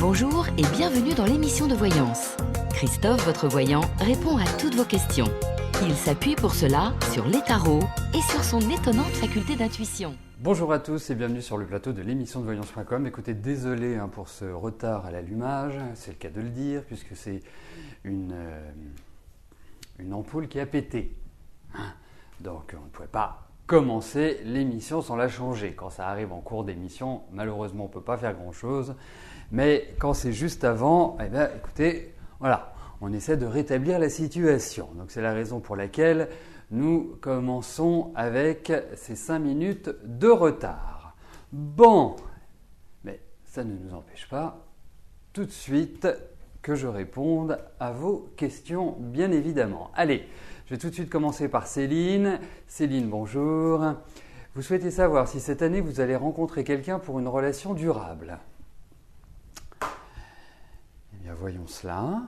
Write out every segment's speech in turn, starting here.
Bonjour et bienvenue dans l'émission de voyance. Christophe, votre voyant, répond à toutes vos questions. Il s'appuie pour cela sur les tarots et sur son étonnante faculté d'intuition. Bonjour à tous et bienvenue sur le plateau de l'émission de voyance.com. Écoutez, désolé pour ce retard à l'allumage, c'est le cas de le dire, puisque c'est une ampoule qui a pété. Donc on ne pouvait pas commencer l'émission sans la changer. Quand ça arrive en cours d'émission, malheureusement on ne peut pas faire grand-chose. Mais quand c'est juste avant, écoutez, voilà, on essaie de rétablir la situation. Donc c'est la raison pour laquelle nous commençons avec ces 5 minutes de retard. Bon, mais ça ne nous empêche pas tout de suite que je réponde à vos questions, bien évidemment. Allez, je vais tout de suite commencer par Céline. Céline, bonjour. Vous souhaitez savoir si cette année vous allez rencontrer quelqu'un pour une relation durable. Eh bien, voyons cela.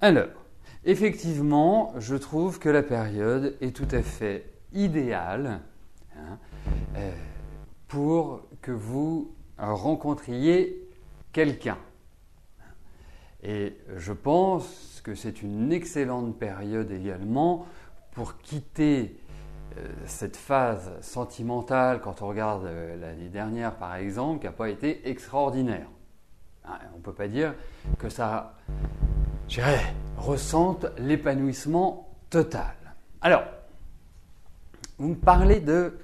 Alors, effectivement, je trouve que la période est tout à fait idéale pour que vous rencontriez quelqu'un. Et je pense que c'est une excellente période également pour quitter cette phase sentimentale, quand on regarde l'année dernière par exemple, qui n'a pas été extraordinaire. On ne peut pas dire que ça ressente l'épanouissement total. Alors, vous me parlez de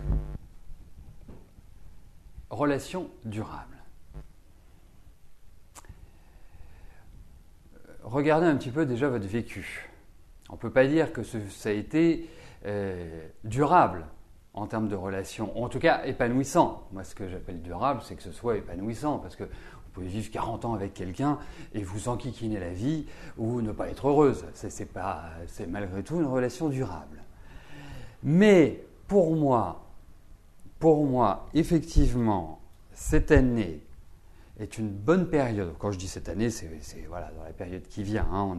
relations durables. Regardez un petit peu déjà votre vécu. On ne peut pas dire que ça a été durable en termes de relations, en tout cas épanouissant. Moi, ce que j'appelle durable, c'est que ce soit épanouissant, parce que vous pouvez vivre 40 ans avec quelqu'un et vous enquiquiner la vie ou ne pas être heureuse. C'est malgré tout une relation durable. Mais pour moi, effectivement, cette année est une bonne période. Quand je dis cette année, c'est voilà, dans la période qui vient. On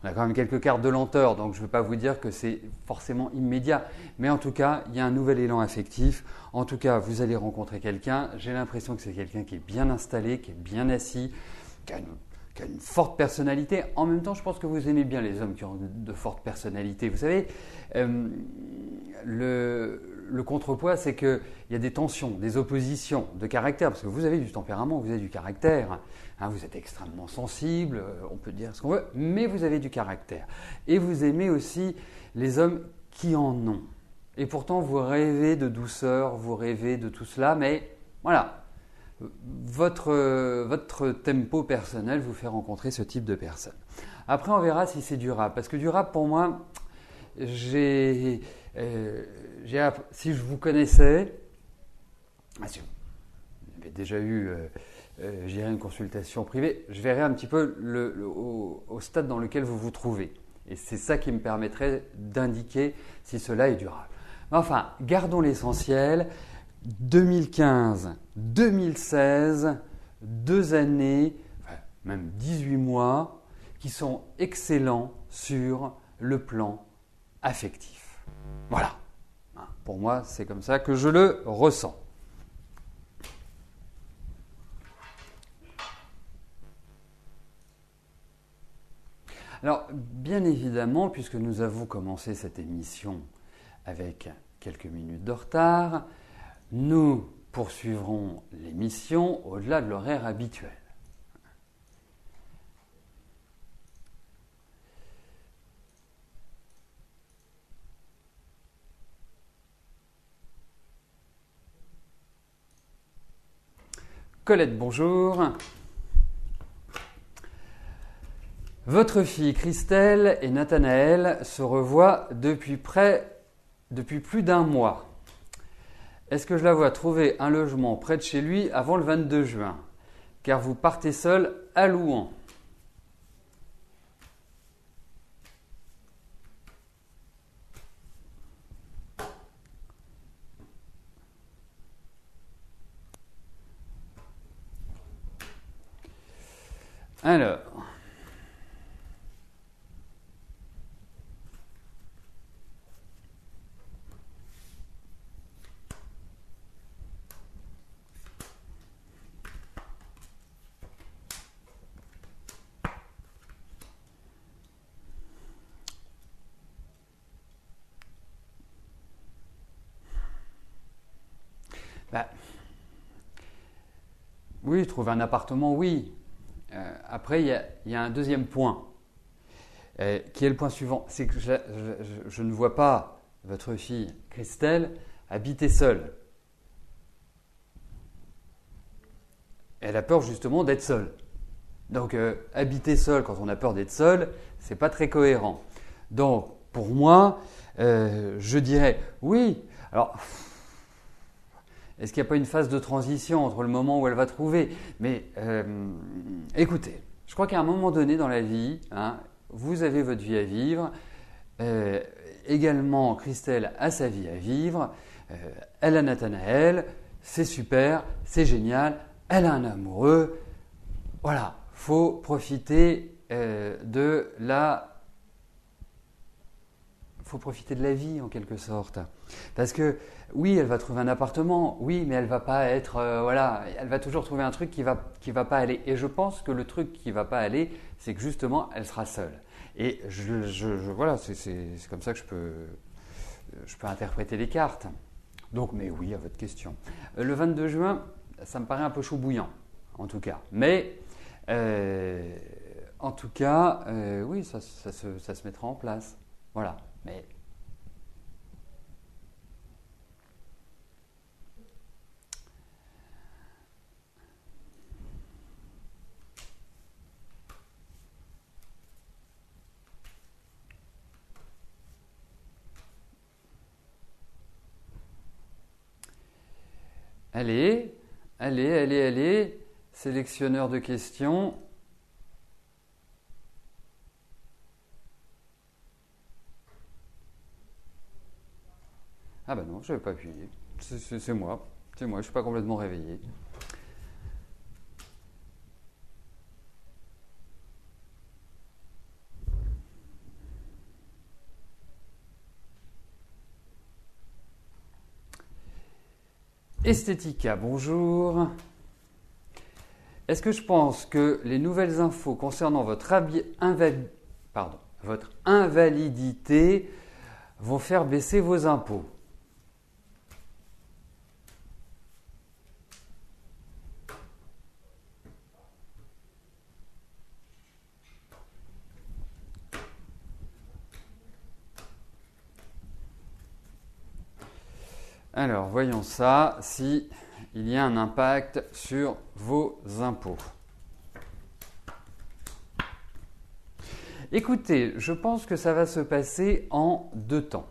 a quand même quelques cartes de lenteur, donc je ne veux pas vous dire que c'est forcément immédiat. Mais en tout cas, il y a un nouvel élan affectif. En tout cas, vous allez rencontrer quelqu'un. J'ai l'impression que c'est quelqu'un qui est bien installé, qui est bien assis, qui a une forte personnalité. En même temps, je pense que vous aimez bien les hommes qui ont de fortes personnalités. Vous savez, le contrepoids, c'est qu'il y a des tensions, des oppositions de caractère, parce que vous avez du tempérament, vous avez du caractère. Vous êtes extrêmement sensible, on peut dire ce qu'on veut, mais vous avez du caractère. Et vous aimez aussi les hommes qui en ont. Et pourtant, vous rêvez de douceur, vous rêvez de tout cela, mais voilà, votre tempo personnel vous fait rencontrer ce type de personnes. Après, on verra si c'est durable, parce que durable, pour moi, si je vous connaissais, si vous avez déjà eu une consultation privée, je verrai un petit peu au stade dans lequel vous vous trouvez. Et c'est ça qui me permettrait d'indiquer si cela est durable. Enfin, gardons l'essentiel. 2015, 2016, 2 années, même 18 mois, qui sont excellents sur le plan affectif. Voilà. Pour moi, c'est comme ça que je le ressens. Alors, bien évidemment, puisque nous avons commencé cette émission avec quelques minutes de retard, nous poursuivrons l'émission au-delà de l'horaire habituel. Colette, bonjour. Votre fille Christelle et Nathanaël se revoient depuis plus d'1 mois. Est-ce que je la vois trouver un logement près de chez lui avant le 22 juin? Car vous partez seul à Louhans. Alors, bah, oui, trouver un appartement, oui. Après, il y a un deuxième point, qui est le point suivant. C'est que je ne vois pas votre fille, Christelle, habiter seule. Elle a peur justement d'être seule. Donc, habiter seule quand on a peur d'être seul, c'est pas très cohérent. Donc, pour moi, je dirais oui. Alors, est-ce qu'il n'y a pas une phase de transition entre le moment où elle va trouver? Mais écoutez, je crois qu'à un moment donné dans la vie, hein, vous avez votre vie à vivre. Également, Christelle a sa vie à vivre. Elle a Nathanaël. C'est super, c'est génial. Elle a un amoureux. Voilà, faut profiter faut profiter de la vie en quelque sorte. Parce que oui, elle va trouver un appartement, oui, mais elle va pas être, voilà, elle va toujours trouver un truc qui va pas aller. Et je pense que le truc qui va pas aller, c'est que justement, elle sera seule. Et voilà, c'est comme ça que je peux interpréter les cartes. Donc, mais oui, à votre question. Le 22 juin, ça me paraît un peu chaud bouillant, en tout cas. Mais en tout cas, oui, ça se mettra en place. Voilà. Mais allez, sélectionneur de questions. Ah bah non, je n'avais pas appuyé. C'est moi, je ne suis pas complètement réveillé. Esthética, bonjour. Est-ce que je pense que les nouvelles infos concernant votre invalidité vont faire baisser vos impôts? Alors, voyons ça, si il y a un impact sur vos impôts. Écoutez, je pense que ça va se passer en deux temps.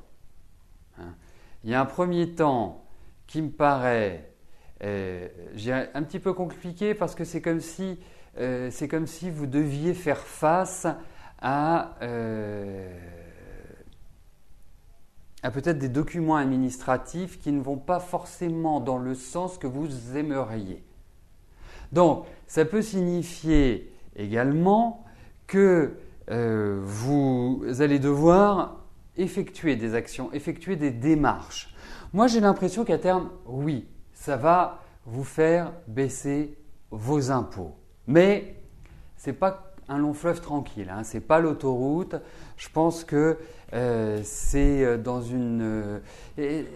Il y a un premier temps qui me paraît un petit peu compliqué parce que c'est comme si vous deviez faire face à peut-être des documents administratifs qui ne vont pas forcément dans le sens que vous aimeriez. Donc, ça peut signifier également que vous allez devoir effectuer des actions, effectuer des démarches. Moi, j'ai l'impression qu'à terme, oui, ça va vous faire baisser vos impôts. Mais ce n'est pas un long fleuve tranquille, hein, ce n'est pas l'autoroute. Je pense que c'est dans une... il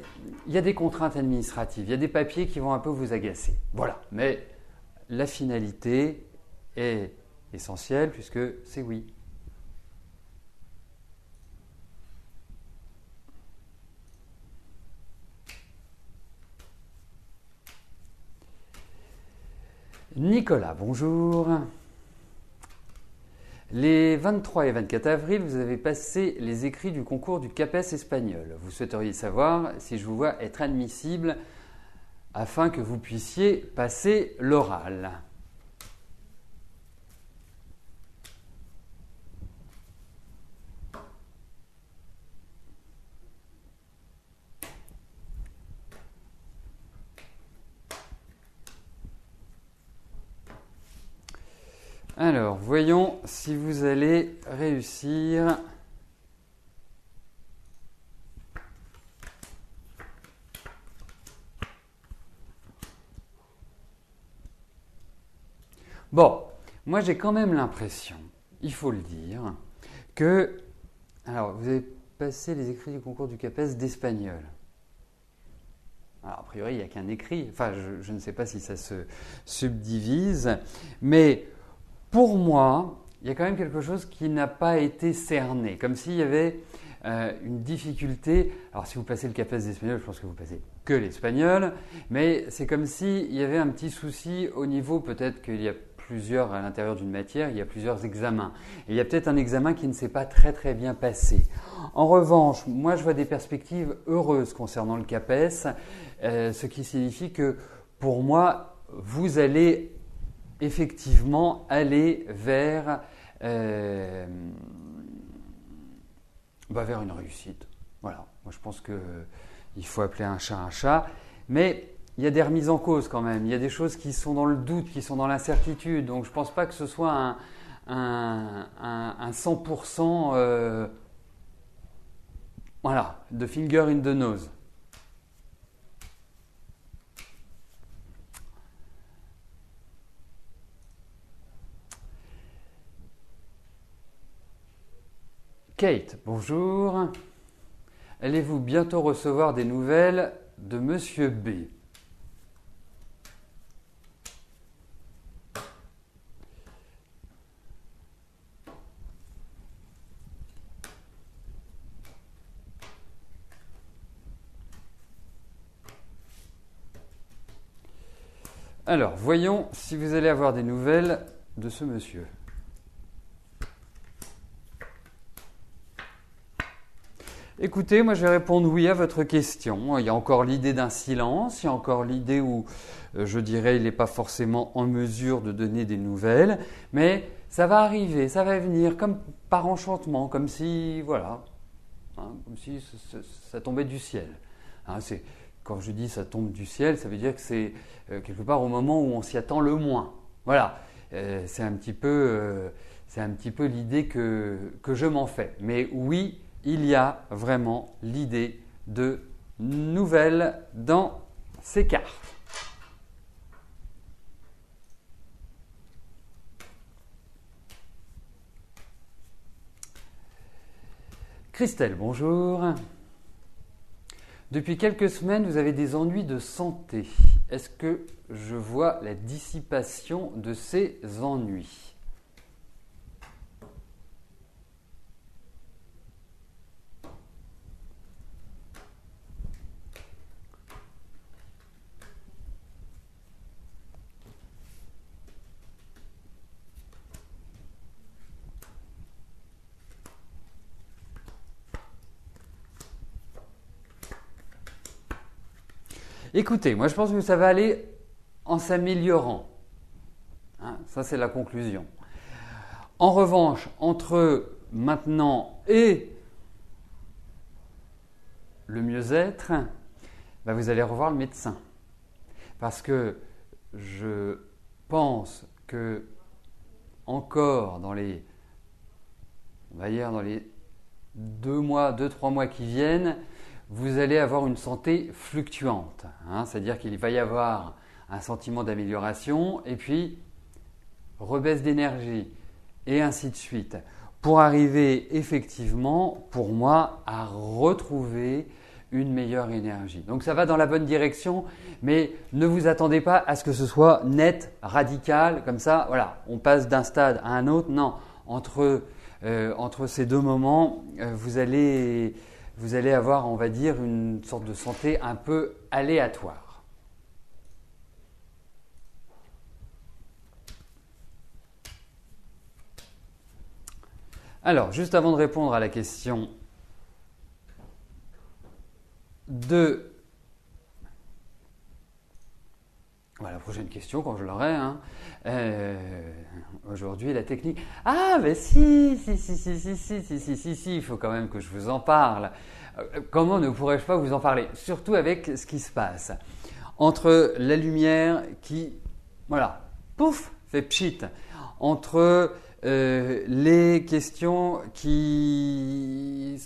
y a des contraintes administratives, il y a des papiers qui vont un peu vous agacer. Voilà, mais la finalité est essentielle puisque c'est oui. Nicolas, bonjour. Les 23 et 24 avril, vous avez passé les écrits du concours du CAPES espagnol. Vous souhaiteriez savoir si je vous vois être admissible afin que vous puissiez passer l'oral. Alors, voyons si vous allez réussir. Bon, moi j'ai quand même l'impression, il faut le dire, que... Alors, vous avez passé les écrits du concours du CAPES d'espagnol. Alors, a priori, il n'y a qu'un écrit. Enfin, je ne sais pas si ça se subdivise. Mais pour moi, il y a quand même quelque chose qui n'a pas été cerné. Comme s'il y avait une difficulté. Alors, si vous passez le CAPES d'espagnol, je pense que vous passez que l'espagnol. Mais c'est comme s'il y avait un petit souci au niveau, peut-être qu'il y a plusieurs à l'intérieur d'une matière, il y a plusieurs examens. Et il y a peut-être un examen qui ne s'est pas très très bien passé. En revanche, moi je vois des perspectives heureuses concernant le CAPES, ce qui signifie que pour moi, vous allez effectivement aller vers une réussite. Voilà, moi je pense qu'il faut appeler un chat, mais il y a des remises en cause quand même, il y a des choses qui sont dans le doute, qui sont dans l'incertitude, donc je ne pense pas que ce soit un 100% de finger in the nose. Kate, bonjour. Allez-vous bientôt recevoir des nouvelles de Monsieur B? Alors, voyons si vous allez avoir des nouvelles de ce monsieur. Écoutez, moi je vais répondre oui à votre question. Il y a encore l'idée d'un silence, il y a encore l'idée où, je dirais, il n'est pas forcément en mesure de donner des nouvelles, mais ça va arriver, ça va venir comme par enchantement, comme si, voilà, comme si ça tombait du ciel. Quand je dis ça tombe du ciel, ça veut dire que c'est quelque part au moment où on s'y attend le moins. Voilà, c'est un petit peu l'idée que je m'en fais. Mais oui, il y a vraiment l'idée de nouvelles dans ces cartes. Christelle, bonjour. Depuis quelques semaines, vous avez des ennuis de santé. Est-ce que je vois la dissipation de ces ennuis ? Écoutez, moi je pense que ça va aller en s'améliorant. Ça c'est la conclusion. En revanche, entre maintenant et le mieux-être, vous allez revoir le médecin. Parce que je pense que encore dans les 2-3 mois qui viennent, vous allez avoir une santé fluctuante. C'est-à-dire qu'il va y avoir un sentiment d'amélioration et puis rebaisse d'énergie et ainsi de suite. Pour arriver effectivement, pour moi, à retrouver une meilleure énergie. Donc ça va dans la bonne direction, mais ne vous attendez pas à ce que ce soit net, radical, comme ça, voilà, on passe d'un stade à un autre. Non, entre ces deux moments, vous allez avoir, on va dire, une sorte de santé un peu aléatoire. Alors, juste avant de répondre à la question de... Voilà, la prochaine question quand je l'aurai. Aujourd'hui, la technique. Ah, mais si, il faut quand même que je vous en parle. Comment ne pourrais-je pas vous en parler? Surtout avec ce qui se passe. Entre la lumière qui, voilà, pouf, fait pchit, entre les questions qui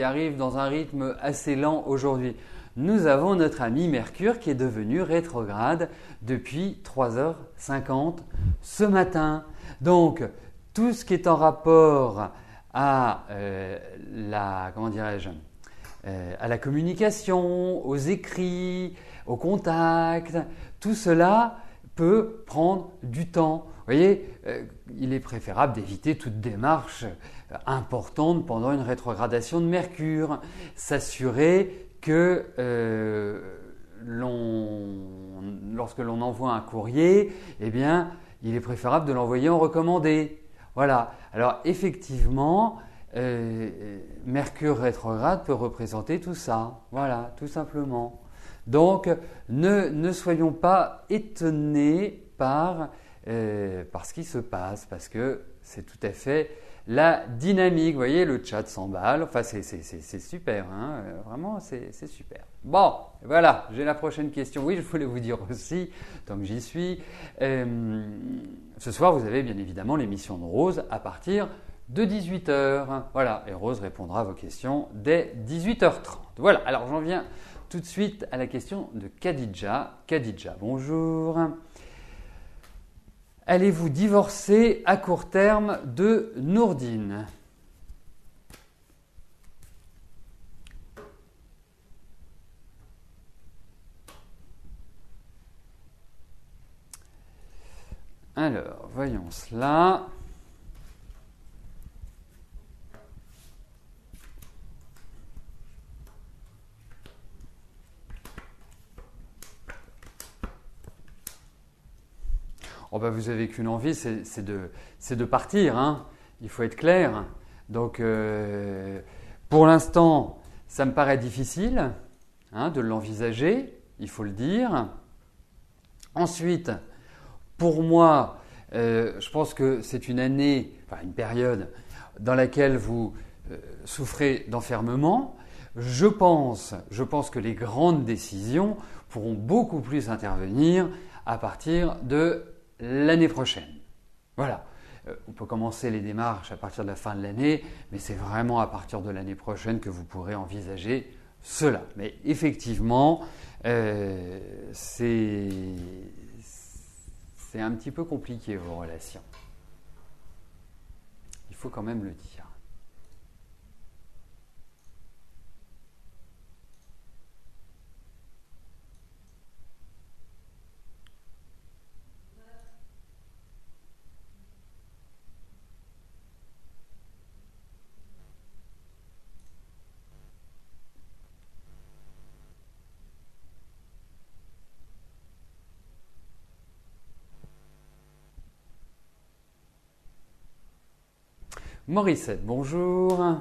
arrivent dans un rythme assez lent aujourd'hui. Nous avons notre ami Mercure qui est devenu rétrograde depuis 3h50 ce matin. Donc, tout ce qui est en rapport à à la communication, aux écrits, aux contacts, tout cela peut prendre du temps. Vous voyez, il est préférable d'éviter toute démarche importante pendant une rétrogradation de Mercure. S'assurer que lorsque l'on envoie un courrier, eh bien, il est préférable de l'envoyer en recommandé. Voilà. Alors effectivement, Mercure rétrograde peut représenter tout ça. Voilà, tout simplement. Donc, ne soyons pas étonnés par ce qui se passe, parce que c'est tout à fait la dynamique. Vous voyez, le chat s'emballe. Enfin, c'est super, hein, vraiment, c'est super. Bon, voilà, j'ai la prochaine question. Oui, je voulais vous dire aussi, tant que j'y suis, ce soir, vous avez bien évidemment l'émission de Rose à partir de 18h. Voilà, et Rose répondra à vos questions dès 18h30. Voilà, alors j'en viens tout de suite à la question de Khadija. Khadija, bonjour. Allez-vous divorcer à court terme de Nourdine? Alors, voyons cela. Oh ben vous avez qu'une envie, c'est de partir. Hein. Il faut être clair. Donc, pour l'instant, ça me paraît difficile de l'envisager, il faut le dire. Ensuite, pour moi, je pense que c'est une année, enfin une période dans laquelle vous souffrez d'enfermement. Je pense que les grandes décisions pourront beaucoup plus intervenir à partir de l'année prochaine. Voilà. On peut commencer les démarches à partir de la fin de l'année, mais c'est vraiment à partir de l'année prochaine que vous pourrez envisager cela. Mais effectivement, c'est un petit peu compliqué vos relations. Il faut quand même le dire. Morissette, bonjour.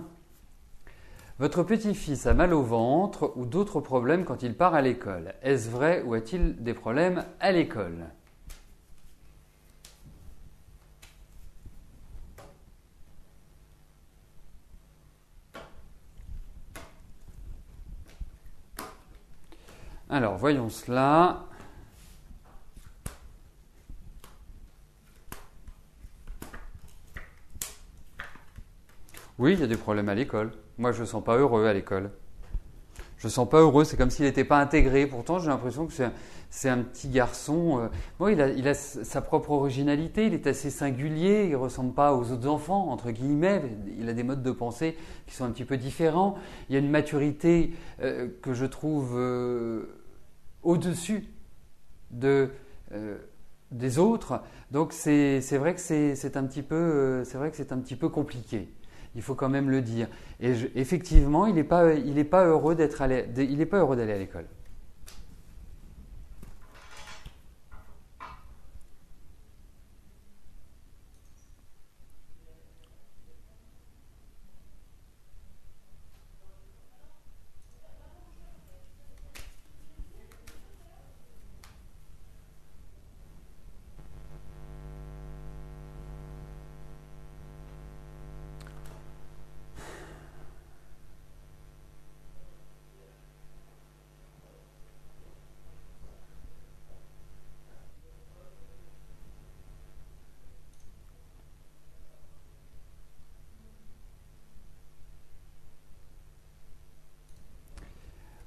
Votre petit-fils a mal au ventre ou d'autres problèmes quand il part à l'école. Est-ce vrai ou a-t-il des problèmes à l'école? Alors, voyons cela. Oui, il y a des problèmes à l'école. Moi, je ne me sens pas heureux à l'école. Je ne me sens pas heureux, c'est comme s'il n'était pas intégré. Pourtant, j'ai l'impression que c'est un petit garçon. Bon, il a sa propre originalité, il est assez singulier, il ne ressemble pas aux autres enfants, entre guillemets. Il a des modes de pensée qui sont un petit peu différents. Il y a une maturité que je trouve au-dessus des autres. Donc, c'est vrai que c'est un petit peu compliqué. Il faut quand même le dire. Et effectivement, il n'est pas heureux d'aller à l'école.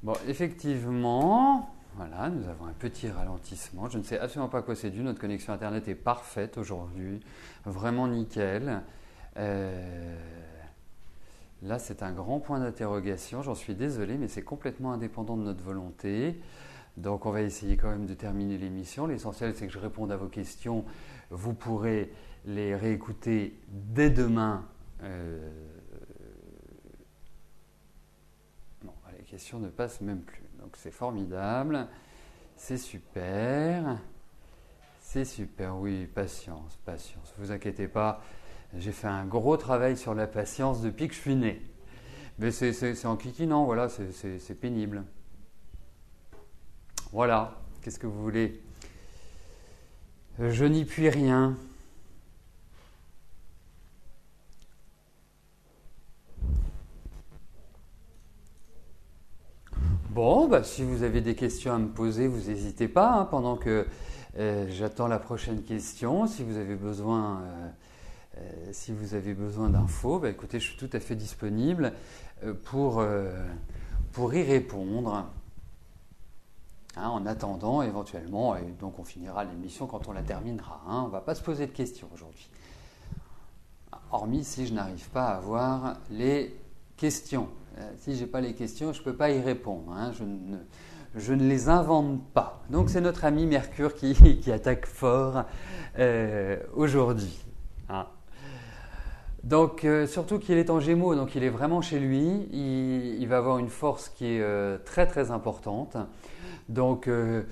Bon, effectivement, voilà, nous avons un petit ralentissement. Je ne sais absolument pas à quoi c'est dû. Notre connexion Internet est parfaite aujourd'hui, vraiment nickel. Là, c'est un grand point d'interrogation. J'en suis désolé, mais c'est complètement indépendant de notre volonté. Donc, on va essayer quand même de terminer l'émission. L'essentiel, c'est que je réponde à vos questions. Vous pourrez les réécouter dès demain. Non, les questions ne passent même plus. Donc, c'est formidable. C'est super. C'est super. Oui, patience, patience. Ne vous inquiétez pas. J'ai fait un gros travail sur la patience depuis que je suis né. Mais c'est en kikinant, voilà, c'est pénible. Voilà, qu'est-ce que vous voulez? Je n'y puis rien. Bon, bah, si vous avez des questions à me poser, vous n'hésitez pas, hein, pendant que j'attends la prochaine question. Si vous avez besoin d'infos, bah, écoutez, je suis tout à fait disponible pour y répondre. Hein, en attendant, éventuellement, et donc on finira l'émission quand on la terminera. Hein, on ne va pas se poser de questions aujourd'hui. Hormis si je n'arrive pas à avoir les questions. Si je n'ai pas les questions, je ne peux pas y répondre. Hein, je ne les invente pas. Donc c'est notre ami Mercure qui attaque fort aujourd'hui. Hein. Donc surtout qu'il est en Gémeaux, donc il est vraiment chez lui. Il va avoir une force qui est très très importante. Donc, je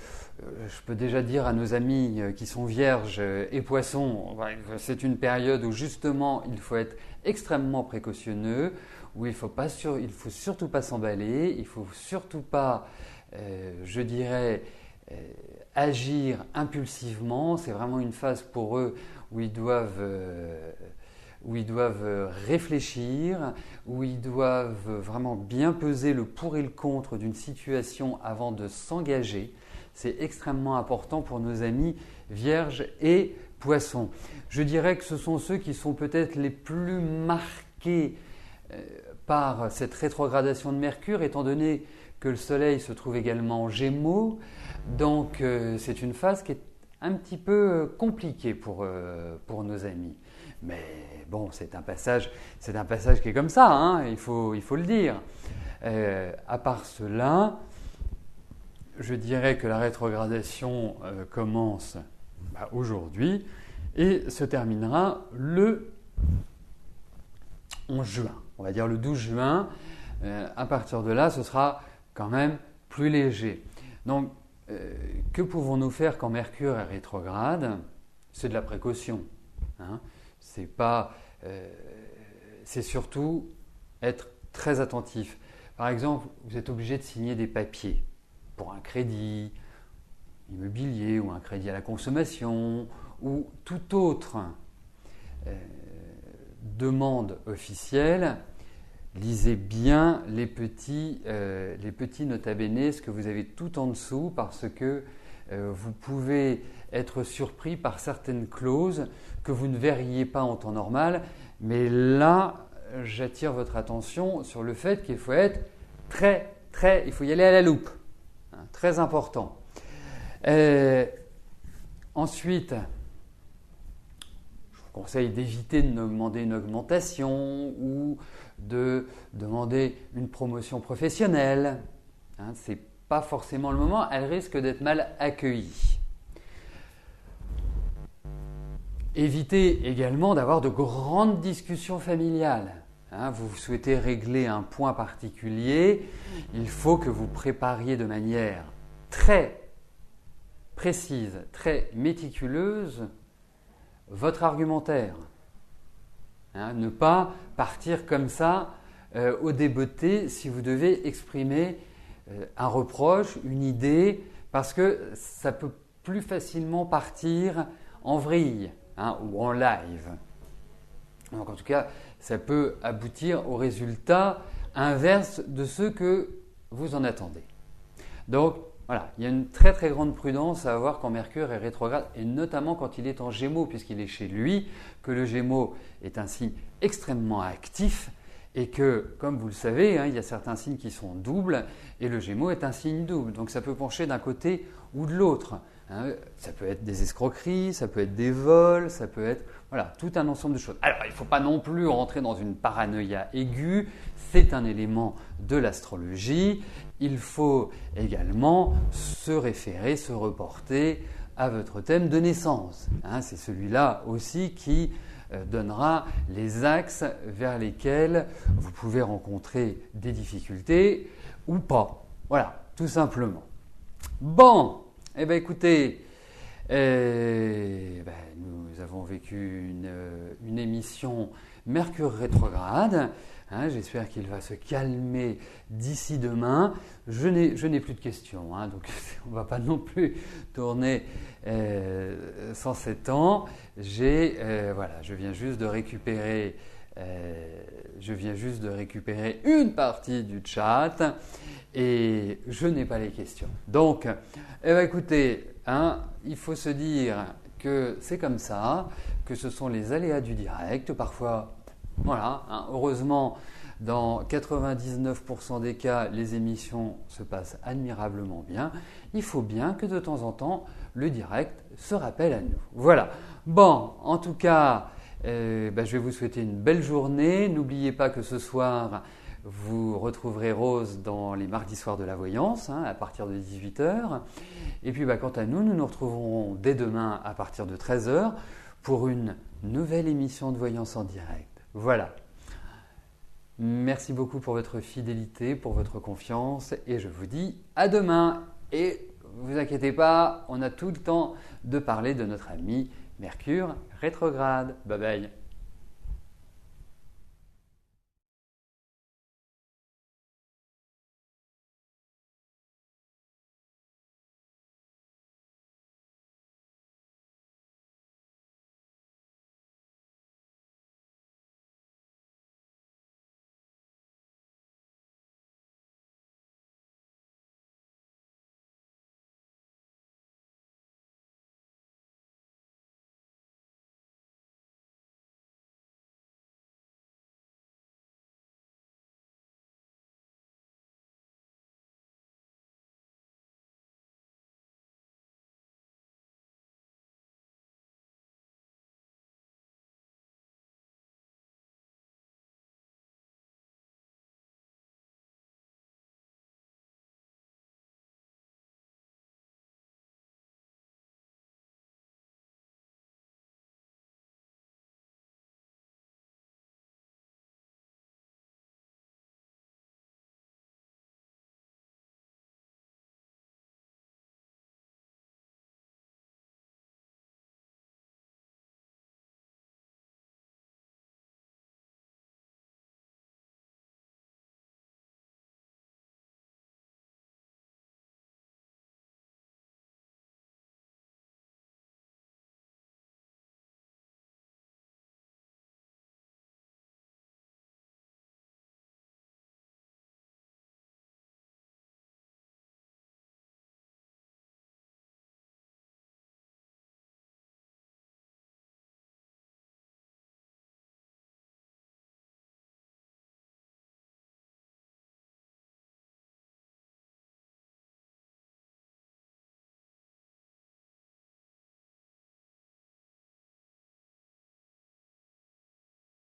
peux déjà dire à nos amis qui sont vierges et poissons, c'est une période où justement il faut être extrêmement précautionneux, où il faut surtout pas s'emballer, il faut surtout pas, je dirais, agir impulsivement. C'est vraiment une phase pour eux où ils doivent réfléchir, où ils doivent vraiment bien peser le pour et le contre d'une situation avant de s'engager. C'est extrêmement important pour nos amis vierges et poissons. Je dirais que ce sont ceux qui sont peut-être les plus marqués par cette rétrogradation de Mercure, étant donné que le Soleil se trouve également en Gémeaux. Donc c'est une phase qui est un petit peu compliquée pour nos amis. Mais bon, c'est un passage qui est comme ça, hein, il faut le dire. À part cela, je dirais que la rétrogradation commence aujourd'hui et se terminera le 11 juin. On va dire le 12 juin. À partir de là, ce sera quand même plus léger. Donc, que pouvons-nous faire quand Mercure est rétrograde? C'est de la précaution. Hein. C'est surtout être très attentif. Par exemple, vous êtes obligé de signer des papiers pour un crédit immobilier ou un crédit à la consommation ou toute autre demande officielle. Lisez bien les petits nota bene, ce que vous avez tout en dessous, parce que vous pouvez être surpris par certaines clauses que vous ne verriez pas en temps normal. Mais là, j'attire votre attention sur le fait qu'il faut être il faut y aller à la loupe. Hein, très important. Ensuite, je vous conseille d'éviter de demander une augmentation ou de demander une promotion professionnelle. Hein, ce n'est pas forcément le moment, elle risque d'être mal accueillie. Évitez également d'avoir de grandes discussions familiales. Hein, vous souhaitez régler un point particulier, il faut que vous prépariez de manière très précise, très méticuleuse votre argumentaire. Hein, ne pas partir comme ça au débotté si vous devez exprimer un reproche, une idée, parce que ça peut plus facilement partir en vrille, hein, ou en live. Donc en tout cas, ça peut aboutir au résultat inverse de ce que vous en attendez. Donc voilà, il y a une très très grande prudence à avoir quand Mercure est rétrograde, et notamment quand il est en Gémeaux, puisqu'il est chez lui, que le Gémeaux est un signe extrêmement actif Et que, comme vous le savez, il y a certains signes qui sont doubles et le Gémeaux est un signe double. Donc ça peut pencher d'un côté ou de l'autre. Ça peut être des escroqueries, ça peut être des vols, ça peut être tout un ensemble de choses. Alors il ne faut pas non plus rentrer dans une paranoïa aiguë, c'est un élément de l'astrologie. Il faut également se référer, se reporter à votre thème de naissance. C'est celui-là aussi qui donnera les axes vers lesquels vous pouvez rencontrer des difficultés ou pas. Voilà, tout simplement. Bon, écoutez, nous avons vécu une émission Mercure rétrograde. J'espère qu'il va se calmer d'ici demain. Je n'ai plus de questions, donc on ne va pas non plus tourner sans 7 ans. Je viens juste de récupérer une partie du chat et je n'ai pas les questions. Donc, écoutez, il faut se dire que c'est comme ça, que ce sont les aléas du direct. Parfois, heureusement, dans 99% des cas, les émissions se passent admirablement bien. Il faut bien que de temps en temps, le direct se rappelle à nous. Voilà. Bon, en tout cas, je vais vous souhaiter une belle journée. N'oubliez pas que ce soir, vous retrouverez Rose dans les mardis soirs de la voyance, à partir de 18h. Et puis, quant à nous, nous nous retrouverons dès demain à partir de 13h pour une nouvelle émission de voyance en direct. Voilà. Merci beaucoup pour votre fidélité, pour votre confiance et je vous dis à demain. Et ne vous inquiétez pas, on a tout le temps de parler de notre ami Mercure rétrograde. Bye bye.